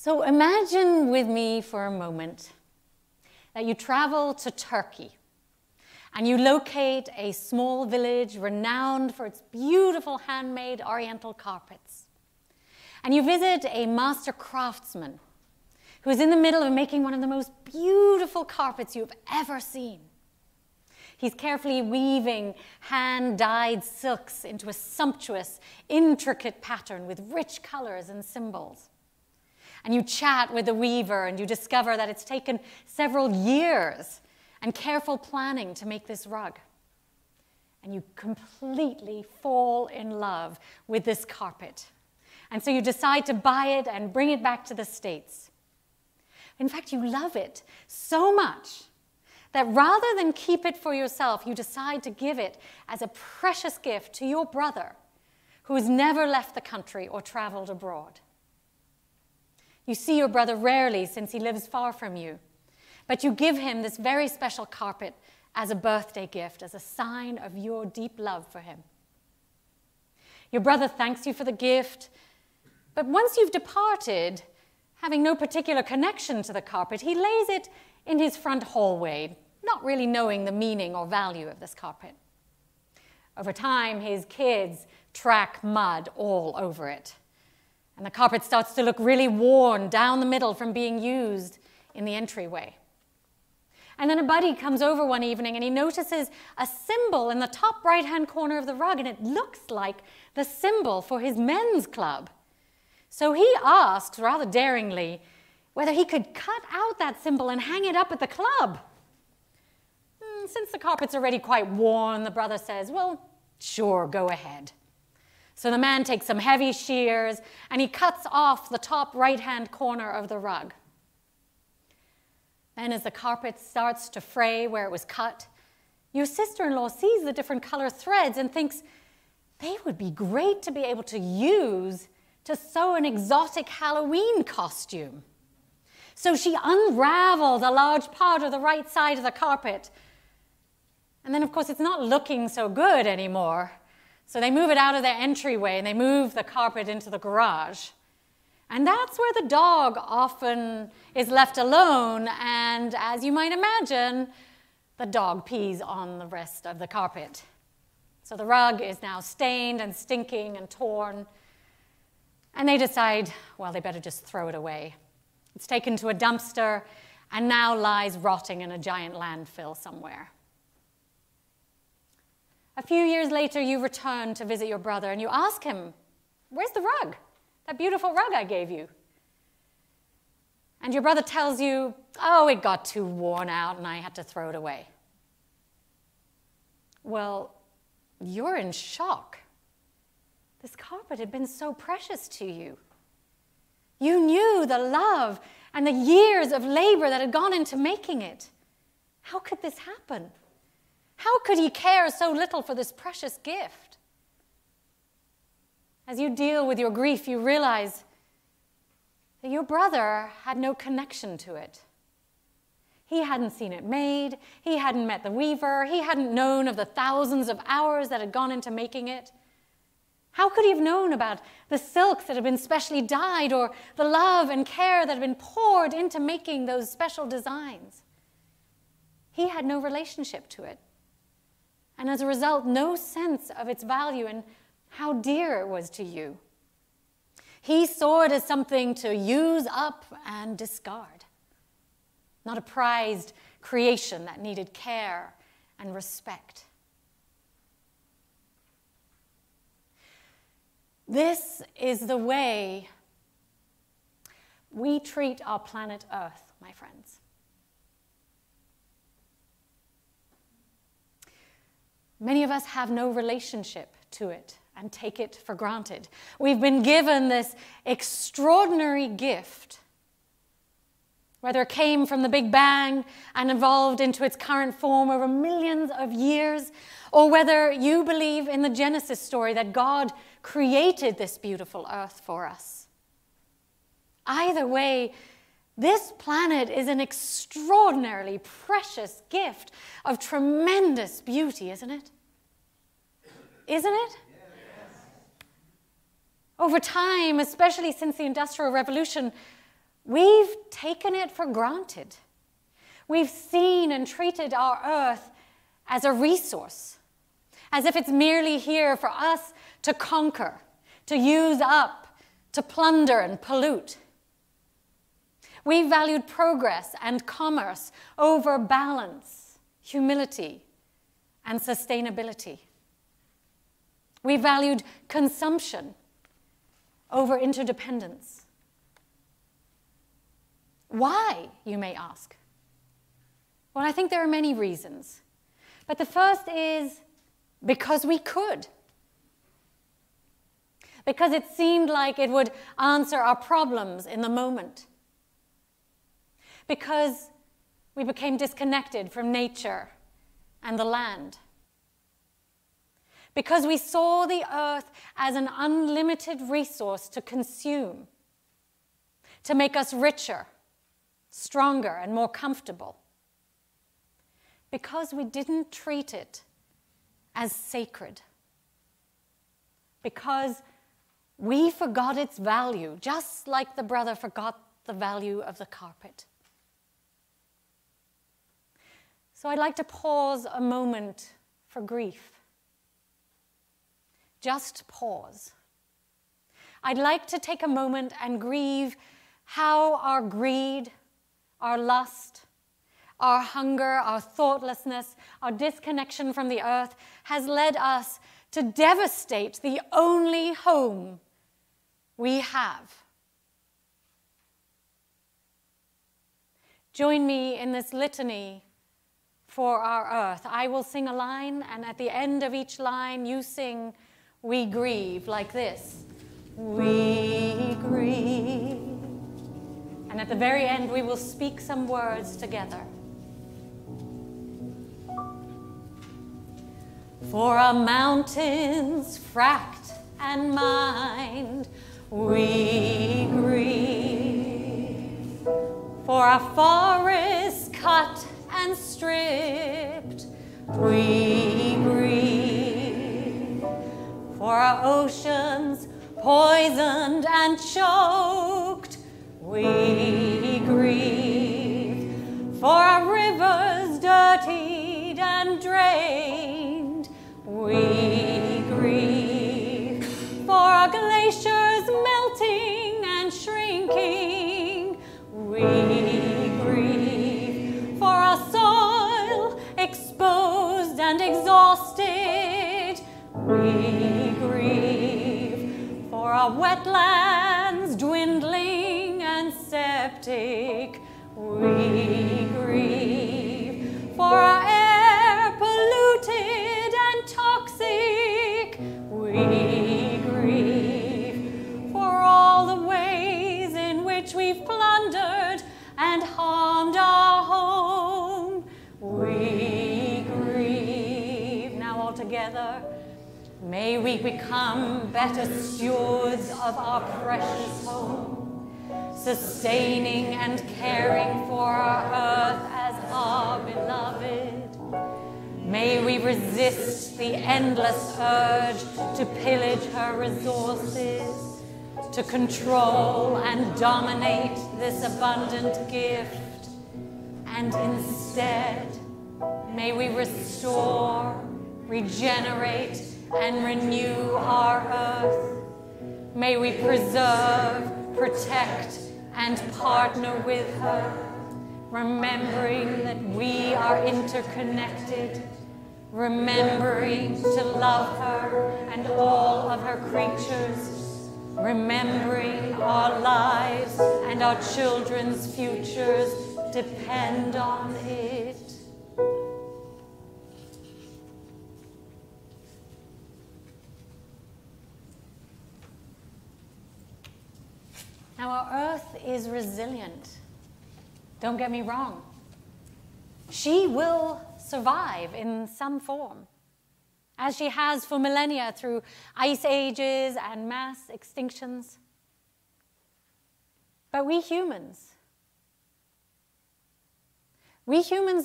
So imagine with me for a moment that you travel to Turkey and you locate a small village renowned for its beautiful handmade oriental carpets. And you visit a master craftsman who is in the middle of making one of the most beautiful carpets you've ever seen. He's carefully weaving hand-dyed silks into a sumptuous, intricate pattern with rich colors and symbols. And you chat with the weaver and you discover that it's taken several years and careful planning to make this rug. And you completely fall in love with this carpet. And so you decide to buy it and bring it back to the States. In fact, you love it so much that rather than keep it for yourself, you decide to give it as a precious gift to your brother who has never left the country or traveled abroad. You see your brother rarely since he lives far from you, but you give him this very special carpet as a birthday gift, as a sign of your deep love for him. Your brother thanks you for the gift, but once you've departed, having no particular connection to the carpet, he lays it in his front hallway, not really knowing the meaning or value of this carpet. Over time, his kids track mud all over it, and the carpet starts to look really worn down the middle from being used in the entryway. And then a buddy comes over one evening and he notices a symbol in the top right-hand corner of the rug, and it looks like the symbol for his men's club. So he asks, rather daringly, whether he could cut out that symbol and hang it up at the club. Since the carpet's already quite worn, the brother says, well, sure, go ahead. So the man takes some heavy shears and he cuts off the top right-hand corner of the rug. Then as the carpet starts to fray where it was cut, your sister-in-law sees the different color threads and thinks they would be great to be able to use to sew an exotic Halloween costume. So she unravels a large part of the right side of the carpet. And then, of course, it's not looking so good anymore. So they move it out of their entryway and they move the carpet into the garage. And that's where the dog often is left alone, and as you might imagine, the dog pees on the rest of the carpet. So the rug is now stained and stinking and torn, and they decide, well, they better just throw it away. It's taken to a dumpster and now lies rotting in a giant landfill somewhere. A few years later, you return to visit your brother and you ask him, where's the rug? That beautiful rug I gave you. And your brother tells you, oh, it got too worn out and I had to throw it away. Well, you're in shock. This carpet had been so precious to you. You knew the love and the years of labor that had gone into making it. How could this happen? How could he care so little for this precious gift? As you deal with your grief, you realize that your brother had no connection to it. He hadn't seen it made. He hadn't met the weaver. He hadn't known of the thousands of hours that had gone into making it. How could he have known about the silks that had been specially dyed or the love and care that had been poured into making those special designs? He had no relationship to it. And as a result, no sense of its value and how dear it was to you. He saw it as something to use up and discard, not a prized creation that needed care and respect. This is the way we treat our planet Earth, my friends. Many of us have no relationship to it and take it for granted. We've been given this extraordinary gift, whether it came from the Big Bang and evolved into its current form over millions of years, or whether you believe in the Genesis story that God created this beautiful earth for us. Either way, this planet is an extraordinarily precious gift of tremendous beauty, isn't it? Isn't it? Yes. Over time, especially since the Industrial Revolution, we've taken it for granted. We've seen and treated our earth as a resource, as if it's merely here for us to conquer, to use up, to plunder and pollute. We valued progress and commerce over balance, humility, and sustainability. We valued consumption over interdependence. Why, you may ask? Well, I think there are many reasons. But the first is because we could. Because it seemed like it would answer our problems in the moment. Because we became disconnected from nature and the land. Because we saw the earth as an unlimited resource to consume, to make us richer, stronger, and more comfortable. Because we didn't treat it as sacred. Because we forgot its value, just like the brother forgot the value of the carpet. So I'd like to pause a moment for grief. Just pause. I'd like to take a moment and grieve how our greed, our lust, our hunger, our thoughtlessness, our disconnection from the earth has led us to devastate the only home we have. Join me in this litany for our earth. I will sing a line, and at the end of each line, you sing, "We grieve," like this. We grieve. And at the very end, we will speak some words together. For our mountains fracked and mined, we grieve. For our forests cut and stripped, we grieve. For our oceans poisoned and choked, we grieve. For our rivers dirtied and drained, we grieve. For our glaciers melting and shrinking, we grieve. For our soil exposed and exhausted, we grieve. For our wetlands dwindling and septic, we grieve. For our air polluted and toxic, we grieve. For all the ways in which we've plundered and harmed our home, we grieve. Now all together, may we become better stewards of our precious home, sustaining and caring for our earth as our beloved. May we resist the endless urge to pillage her resources, to control and dominate this abundant gift, and instead, may we restore, regenerate, and renew our earth. May we preserve, protect, and partner with her, remembering that we are interconnected, remembering to love her and all of her creatures, remembering our lives and our children's futures depend on it. Now, our earth is resilient. Don't get me wrong. She will survive in some form, as she has for millennia through ice ages and mass extinctions. But we humans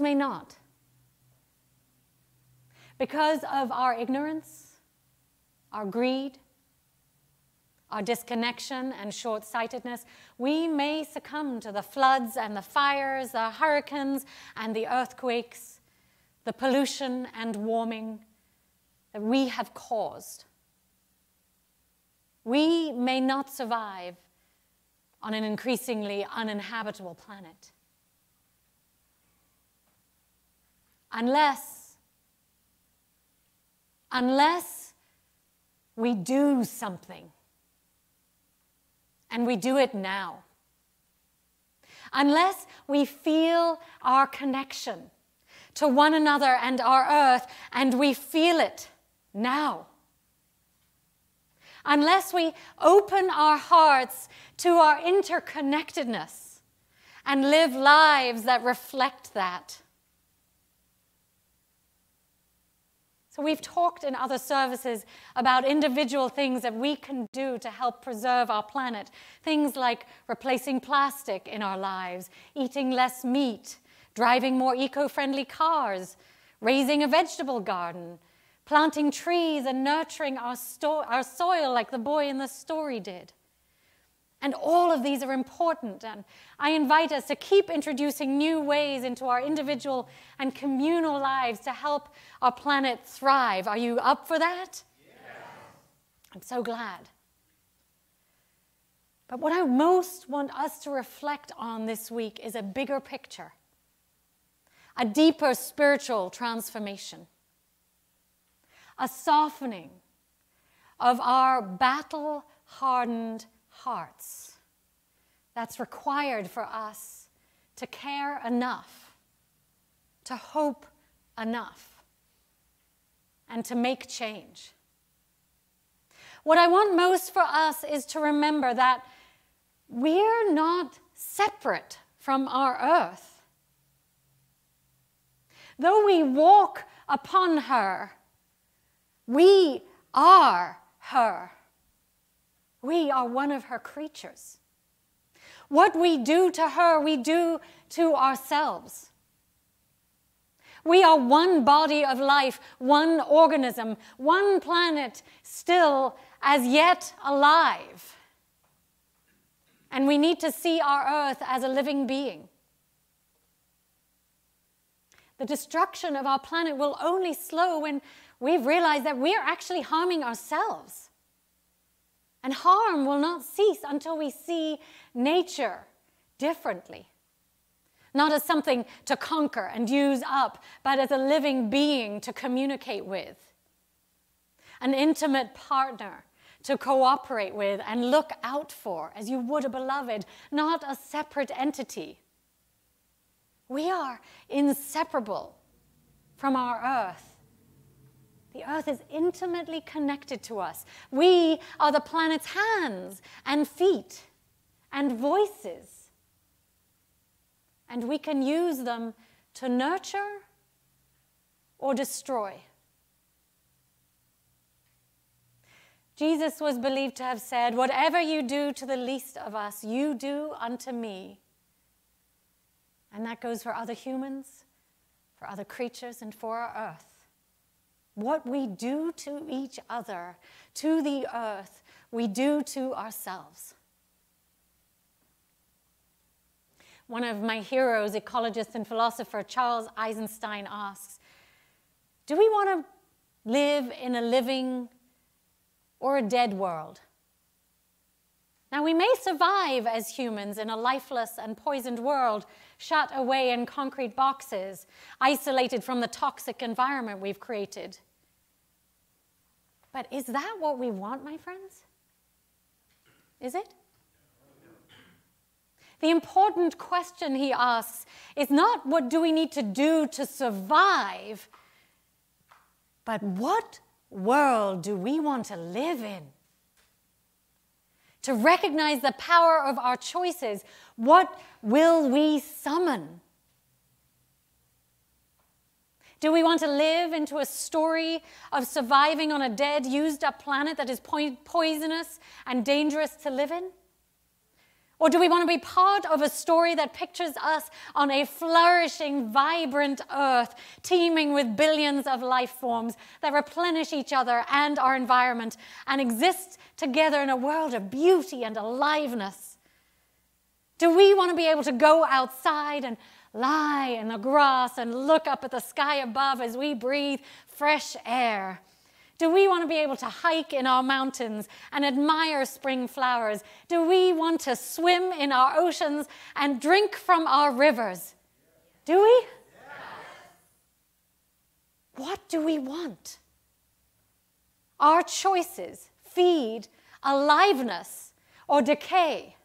may not. Because of our ignorance, our greed, our disconnection and short-sightedness, we may succumb to the floods and the fires, the hurricanes and the earthquakes, the pollution and warming that we have caused. We may not survive on an increasingly uninhabitable planet unless we do something, and we do it now. Unless we feel our connection to one another and our earth, and we feel it now. Unless we open our hearts to our interconnectedness and live lives that reflect that. So we've talked in other services about individual things that we can do to help preserve our planet. Things like replacing plastic in our lives, eating less meat, driving more eco-friendly cars, raising a vegetable garden, planting trees and nurturing our soil like the boy in the story did. And all of these are important, and I invite us to keep introducing new ways into our individual and communal lives to help our planet thrive. Are you up for that? Yes. I'm so glad. But what I most want us to reflect on this week is a bigger picture, a deeper spiritual transformation, a softening of our battle-hardened hearts that's required for us to care enough, to hope enough, and to make change. What I want most for us is to remember that we're not separate from our earth. Though we walk upon her, we are her. We are one of her creatures. What we do to her, we do to ourselves. We are one body of life, one organism, one planet still as yet alive. And we need to see our earth as a living being. The destruction of our planet will only slow when we've realized that we're actually harming ourselves. And harm will not cease until we see nature differently. Not as something to conquer and use up, but as a living being to communicate with. An intimate partner to cooperate with and look out for, as you would a beloved, not a separate entity. We are inseparable from our earth. The earth is intimately connected to us. We are the planet's hands and feet and voices. And we can use them to nurture or destroy. Jesus was believed to have said, "Whatever you do to the least of us, you do unto me." And that goes for other humans, for other creatures, and for our earth. What we do to each other, to the earth, we do to ourselves. One of my heroes, ecologist and philosopher Charles Eisenstein, asks, do we want to live in a living or a dead world? Now, we may survive as humans in a lifeless and poisoned world, shut away in concrete boxes, isolated from the toxic environment we've created. But is that what we want, my friends? Is it? The important question he asks is not what do we need to do to survive, but what world do we want to live in? To recognize the power of our choices, what will we summon? Do we want to live into a story of surviving on a dead, used-up planet that is poisonous and dangerous to live in? Or do we want to be part of a story that pictures us on a flourishing, vibrant earth, teeming with billions of life forms that replenish each other and our environment and exist together in a world of beauty and aliveness? Do we want to be able to go outside and lie in the grass and look up at the sky above as we breathe fresh air? Do we want to be able to hike in our mountains and admire spring flowers? Do we want to swim in our oceans and drink from our rivers? Do we? Yes. What do we want? Our choices feed aliveness or decay.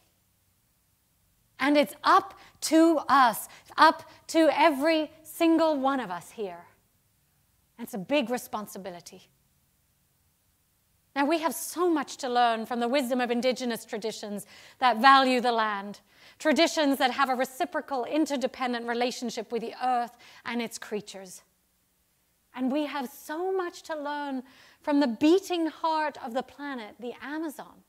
And it's up to us, up to every single one of us here. And it's a big responsibility. Now, we have so much to learn from the wisdom of indigenous traditions that value the land, traditions that have a reciprocal, interdependent relationship with the earth and its creatures. And we have so much to learn from the beating heart of the planet, the Amazon.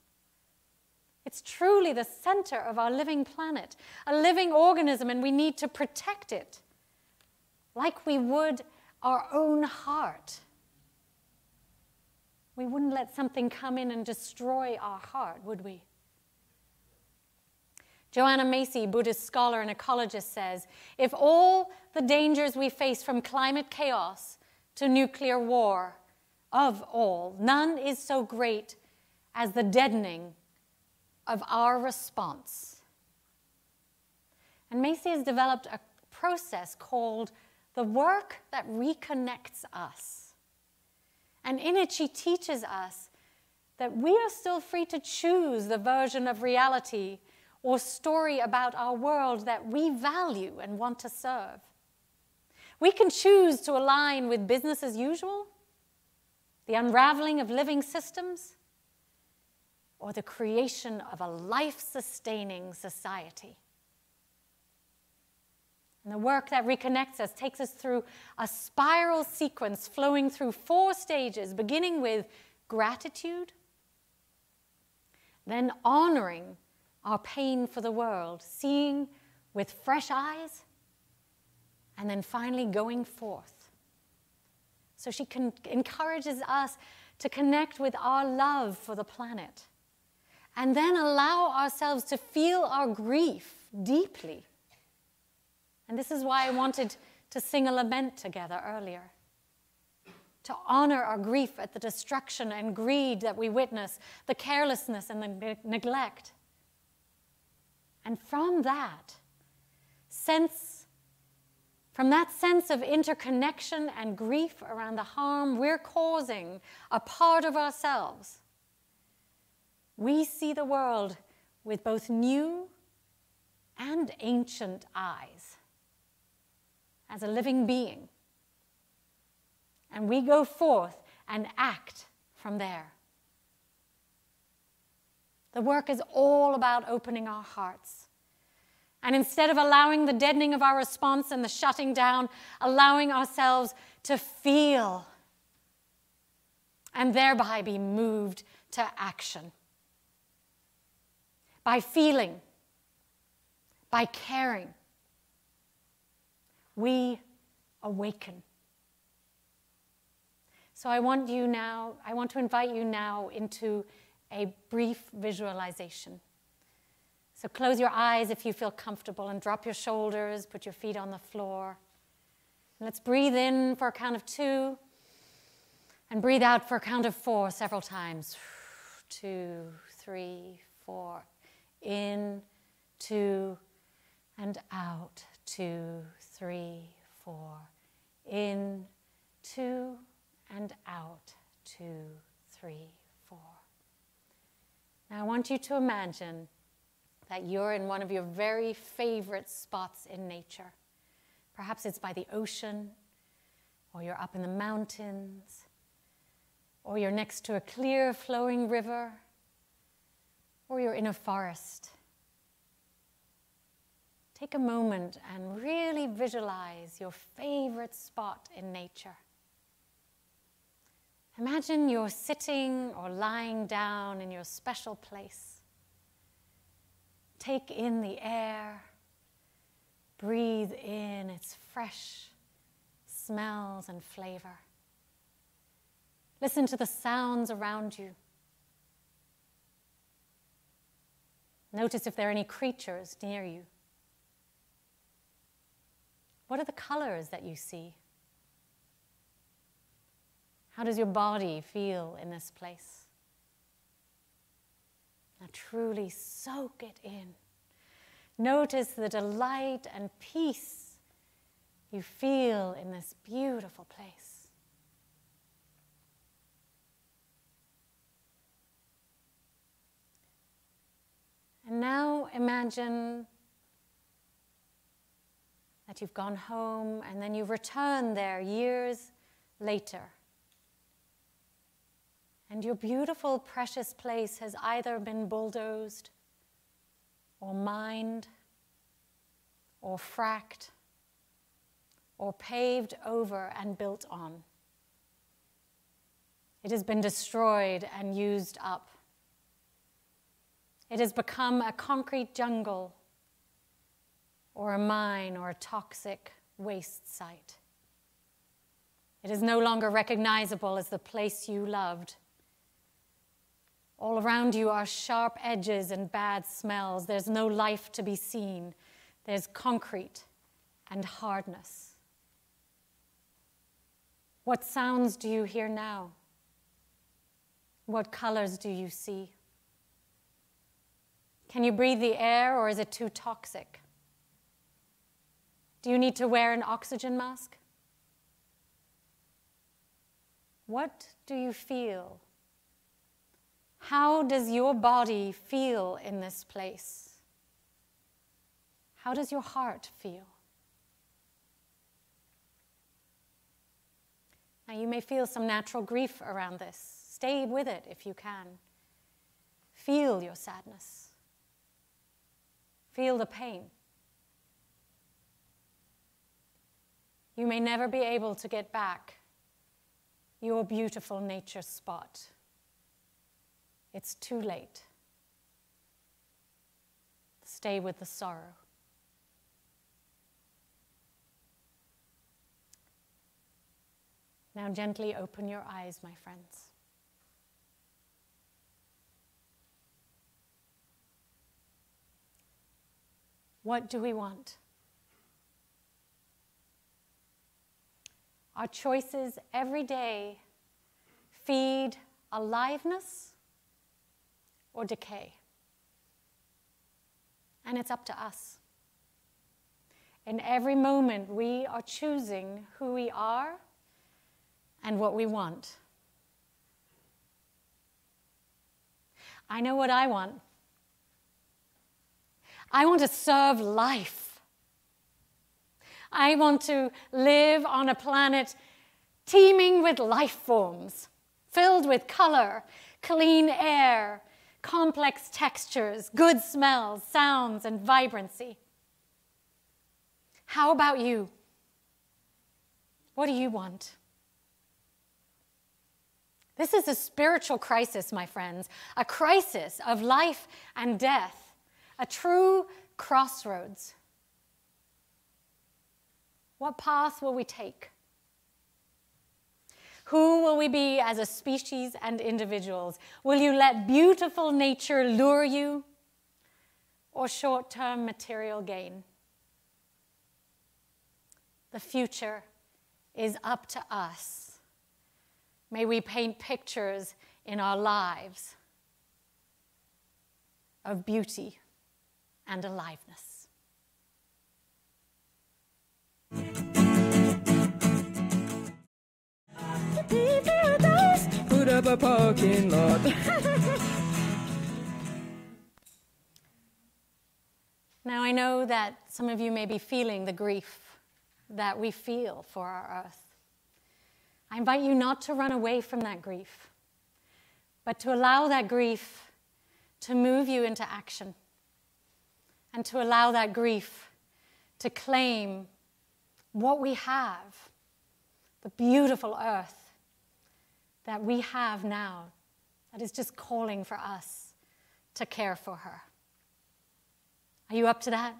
It's truly the center of our living planet, a living organism, and we need to protect it like we would our own heart. We wouldn't let something come in and destroy our heart, would we? Joanna Macy, Buddhist scholar and ecologist, says, if all the dangers we face from climate chaos to nuclear war, of all, none is so great as the deadening of our response. And Macy has developed a process called the work that reconnects us. And in it, she teaches us that we are still free to choose the version of reality or story about our world that we value and want to serve. We can choose to align with business as usual, the unraveling of living systems, or the creation of a life-sustaining society. And the work that reconnects us takes us through a spiral sequence flowing through 4 stages, beginning with gratitude, then honoring our pain for the world, seeing with fresh eyes, and then finally going forth. So she encourages us to connect with our love for the planet, and then allow ourselves to feel our grief deeply. And this is why I wanted to sing a lament together earlier, to honor our grief at the destruction and greed that we witness, the carelessness and the neglect. And from that sense of interconnection and grief around the harm we're causing a part of ourselves, we see the world with both new and ancient eyes, as a living being. And we go forth and act from there. The work is all about opening our hearts. And instead of allowing the deadening of our response and the shutting down, allowing ourselves to feel and thereby be moved to action. By feeling, by caring, we awaken. So I want to invite you now into a brief visualization. So close your eyes if you feel comfortable and drop your shoulders, put your feet on the floor. Let's breathe in for a count of 2 and breathe out for a count of 4 several times. 2, 3, 4. In, 2, and out. 2, 3, 4. In, 2, and out. 2, 3, 4. Now I want you to imagine that you're in one of your very favorite spots in nature. Perhaps it's by the ocean, or you're up in the mountains, or you're next to a clear flowing river, or you're in a forest. Take a moment and really visualize your favorite spot in nature. Imagine you're sitting or lying down in your special place. Take in the air. Breathe in its fresh smells and flavor. Listen to the sounds around you. Notice if there are any creatures near you. What are the colors that you see? How does your body feel in this place? Now truly soak it in. Notice the delight and peace you feel in this beautiful place. And now imagine that you've gone home and then you've returned there years later. And your beautiful, precious place has either been bulldozed or mined or fracked or paved over and built on. It has been destroyed and used up. It has become a concrete jungle or a mine or a toxic waste site. It is no longer recognizable as the place you loved. All around you are sharp edges and bad smells. There's no life to be seen. There's concrete and hardness. What sounds do you hear now? What colors do you see? Can you breathe the air, or is it too toxic? Do you need to wear an oxygen mask? What do you feel? How does your body feel in this place? How does your heart feel? Now, you may feel some natural grief around this. Stay with it if you can. Feel your sadness. Feel the pain. You may never be able to get back your beautiful nature spot. It's too late. Stay with the sorrow. Now gently open your eyes, my friends. What do we want? Our choices every day feed aliveness or decay. And it's up to us. In every moment, we are choosing who we are and what we want. I know what I want. I want to serve life. I want to live on a planet teeming with life forms, filled with color, clean air, complex textures, good smells, sounds, and vibrancy. How about you? What do you want? This is a spiritual crisis, my friends, a crisis of life and death. A true crossroads. What path will we take? Who will we be as a species and individuals? Will you let beautiful nature lure you, or short-term material gain? The future is up to us. May we paint pictures in our lives of beauty and aliveness. Put up a parking lot. Now I know that some of you may be feeling the grief that we feel for our earth. I invite you not to run away from that grief, but to allow that grief to move you into action. And to allow that grief to claim what we have, the beautiful earth that we have now, that is just calling for us to care for her. Are you up to that?